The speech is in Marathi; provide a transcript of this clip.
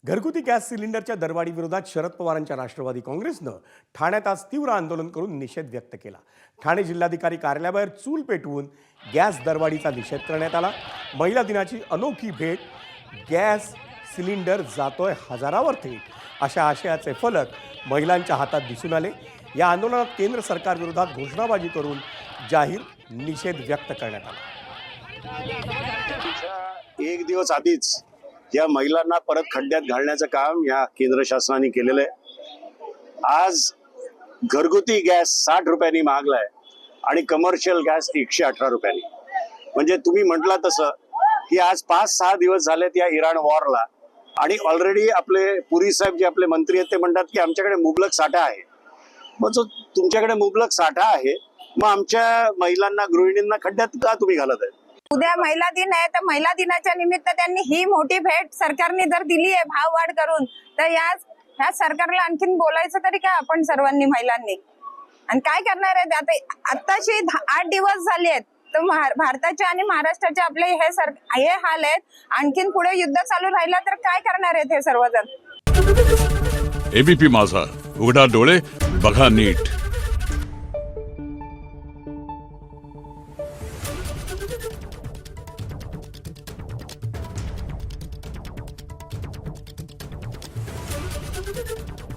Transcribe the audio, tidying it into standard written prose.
घरगुती गॅस सिलेंडरच्या दरवाढी विरोधात शरद पवारांच्या राष्ट्रवादी काँग्रेसनं ठाण्यात आज तीव्र आंदोलन करून निषेध व्यक्त केला। ठाणे जिल्हाधिकारी कार्यालयाबाहेर चूल पेटवून गॅस दरवाढीचा निषेध करण्यात आला। महिला दिनाची अनोखी भेट, गॅस सिलेंडर जातोय हजारावर थेट, अशा आशयाचे फलक महिलांच्या हातात दिसून आले। या आंदोलनात केंद्र सरकारविरोधात घोषणाबाजी करून जाहीर निषेध व्यक्त करण्यात आला। एक दिवस आधीच या महिलांना परत खड्ड्यात घालण्याचं काम या केंद्र शासनाने केलेलं आहे। आज घरगुती गॅस 60 रुपयांनी महागलाय आणि कमर्शियल गॅस 118 रुपयांनी। म्हणजे तुम्ही म्हटलं तसं की आज 5-6 दिवस झालेत या इराण वॉरला, आणि ऑलरेडी आपले पुरी साहेब जे आपले मंत्री आहेत ते म्हणतात की आमच्याकडे मुबलक साठा आहे। मग जो तुमच्याकडे मुबलक साठा आहे, मग आमच्या महिलांना, गृहिणींना खड्ड्यात का तुम्ही घालत आहे? उद्या महिला दिन आहे, तर महिला दिनाच्या निमित्त त्यांनी ही मोठी भेट सरकारने जर दिली आहे भाव वाढ करून, तर ह्या सरकारला आणखीन बोलायचं तरी काय आपण सर्वांनी, महिलांनी? आणि काय करणार आहेत? आताशी 8 दिवस झाले आहेत, तर भारताच्या आणि महाराष्ट्राचे आपले हे हाल आहेत। आणखीन पुढे युद्ध चालू राहिला तर काय करणार आहेत हे सर्वजण? एबीपी माझा, उघडा डोळे बघा नीट। Thank you.